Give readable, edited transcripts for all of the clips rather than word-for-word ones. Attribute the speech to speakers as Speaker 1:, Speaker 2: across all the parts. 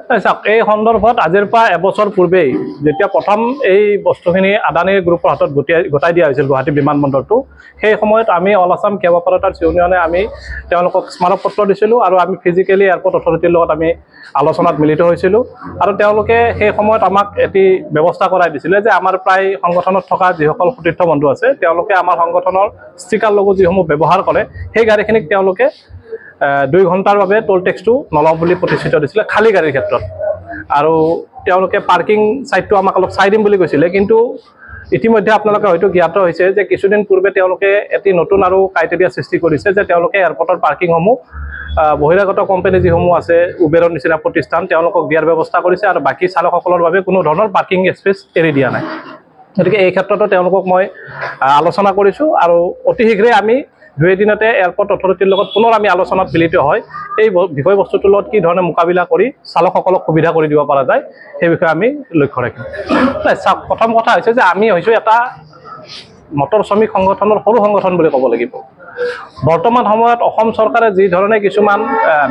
Speaker 1: চাওক এই সন্দৰ্ভত আজিৰ পৰা এবছৰ পূৰ্বেই যেতিয়া প্ৰথম এই বস্তুখিনি আদানী গ্ৰুপৰ হাতত গতাই দিয়া হৈছিল গুৱাহাটী বিমানবন্দৰটো, সেই সময়ত আমি অল আছাম কেব অপাৰেটৰ্ছ ইউনিয়নে আমি তেওঁলোকক স্মাৰকপত্ৰ দিছিলোঁ আৰু আমি ফিজিকেলি এয়াৰপৰ্ট অথৰিটিৰ লগত আমি আলোচনাত মিলিত হৈছিলোঁ। আৰু তেওঁলোকে সেই সময়ত আমাক এটি ব্যৱস্থা কৰাই দিছিলে যে আমাৰ প্ৰায় সংগঠনত থকা যিসকল সতীৰ্থ বন্ধু আছে তেওঁলোকে আমাৰ সংগঠনৰ ষ্টিকাৰ লগো যিসমূহ ব্যৱহাৰ কৰে সেই গাড়ীখিনিক তেওঁলোকে 2 ঘণ্টাৰ বাবে টোল টেক্সটো নলওঁ বুলি প্ৰতিশ্ৰুতি দিছিলে খালী গাড়ীৰ ক্ষেত্ৰত। আৰু তেওঁলোকে পাৰ্কিং চাইডটো আমাক অলপ চাই দিম বুলি কৈছিলে, কিন্তু ইতিমধ্যে আপোনালোকে হয়তো জ্ঞাত হৈছে যে কিছুদিন পূৰ্বে তেওঁলোকে এটি নতুন আৰু ক্ৰাইটেৰিয়া সৃষ্টি কৰিছে যে তেওঁলোকে এয়াৰপৰ্টৰ পাৰ্কিংসমূহ বহিৰাগত কোম্পানী যিসমূহ আছে উবেৰৰ নিচিনা প্ৰতিষ্ঠান তেওঁলোকক দিয়াৰ ব্যৱস্থা কৰিছে আৰু বাকী চালকসকলৰ বাবে কোনো ধৰণৰ পাৰ্কিং স্পেচ এৰি দিয়া নাই। গতিকে এই ক্ষেত্ৰতো তেওঁলোকক মই আলোচনা কৰিছোঁ আৰু অতি শীঘ্ৰে আমি 2 এদিনতে এয়াৰপৰ্ট অথৰিটিৰ লগত পুনৰ আমি আলোচনাত মিলিত হয় এই বিষয়বস্তুটোৰ লগত কি ধৰণে মোকাবিলা কৰি চালকসকলক সুবিধা কৰি দিব পৰা যায় সেই বিষয়ে আমি লক্ষ্য ৰাখিম। চাওক প্ৰথম কথা হৈছে যে আমি হৈছোঁ এটা মটৰ শ্ৰমিক সংগঠনৰ সৰু সংগঠন বুলি ক'ব লাগিব। বৰ্তমান সময়ত অসম চৰকাৰে যি ধৰণে কিছুমান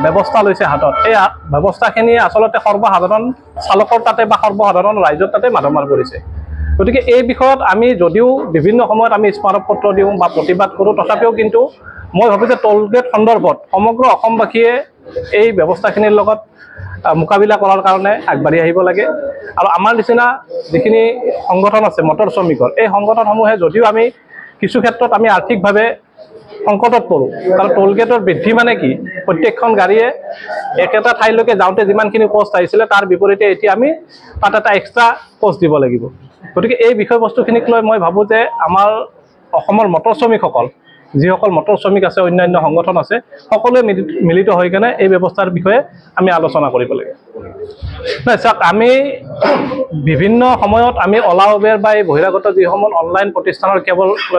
Speaker 1: ব্যৱস্থা লৈছে হাতত, এই ব্যৱস্থাখিনি আচলতে সৰ্বসাধাৰণ চালকৰ তাতে বা সৰ্বসাধাৰণ ৰাইজৰ তাতে মাধমাৰ পৰিছে। গতিকে এই বিষয়ত আমি যদিও বিভিন্ন সময়ত আমি স্মাৰকপত্ৰ দিওঁ বা প্ৰতিবাদ কৰোঁ, তথাপিও কিন্তু মই ভাবোঁ যে টোল গেট সন্দৰ্ভত সমগ্ৰ অসমবাসীয়ে এই ব্যৱস্থাখিনিৰ লগত মোকাবিলা কৰাৰ কাৰণে আগবাঢ়ি আহিব লাগে। আৰু আমাৰ নিচিনা যিখিনি সংগঠন আছে মটৰ শ্ৰমিকৰ, এই সংগঠনসমূহে যদিও আমি কিছু ক্ষেত্ৰত আমি আৰ্থিকভাৱে সংকটত পৰোঁ, কাৰণ টোল গেটৰ বৃদ্ধি মানে কি প্ৰত্যেকখন গাড়ীয়ে একেটা ঠাইলৈকে যাওঁতে যিমানখিনি কষ্ট আহিছিলে তাৰ বিপৰীতে এতিয়া আমি তাত এটা এক্সট্ৰা কষ্ট দিব লাগিব। গতিকে এই বিষয়বস্তুখিনিক লৈ মই ভাবোঁ যে আমাৰ অসমৰ মটৰ শ্ৰমিকসকল যিসকল মটৰ শ্ৰমিক আছে অন্যান্য সংগঠন আছে সকলোৱে মিলিত হৈ কেনে এই ব্যৱস্থাৰ বিষয়ে আমি আলোচনা কৰিব লাগে। চাওক আমি বিভিন্ন সময়ত আমি অলা উবেৰ বা এই বহিৰাগত যিসমূহ অনলাইন প্ৰতিষ্ঠানৰ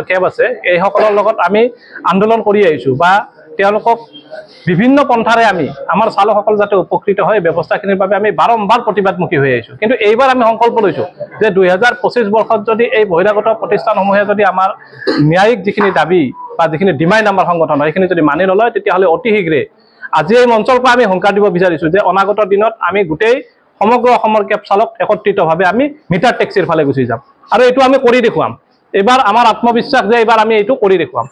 Speaker 1: কেব আছে এইসকলৰ লগত আমি আন্দোলন কৰি আহিছোঁ বা তেওঁলোকক বিভিন্ন পন্থাৰে আমি আমাৰ চালকসকল যাতে উপকৃত হয় ব্যৱস্থাখিনিৰ বাবে আমি বাৰম্বাৰ প্ৰতিবাদমুখী হৈ আহিছোঁ। কিন্তু এইবাৰ আমি সংকল্প লৈছোঁ যে 2025 বৰ্ষত যদি এই বহিৰাগত প্ৰতিষ্ঠানসমূহে যদি আমাৰ ন্যায়িক যিখিনি দাবী বা যিখিনি ডিমাণ্ড আমাৰ সংগঠন হয় সেইখিনি যদি মানি নলয়, তেতিয়াহ'লে অতি শীঘ্ৰে আজি এই মঞ্চৰ পৰা আমি হুংকাৰ দিব বিচাৰিছোঁ যে অনাগত দিনত আমি গোটেই সমগ্ৰ অসমৰ কেব চালক একত্ৰিতভাৱে আমি মিটাৰ টেক্সিৰ ফালে গুচি যাম আৰু এইটো আমি কৰি দেখুৱাম। এইবাৰ আমাৰ আত্মবিশ্বাস যে এইবাৰ আমি এইটো কৰি দেখুৱাম।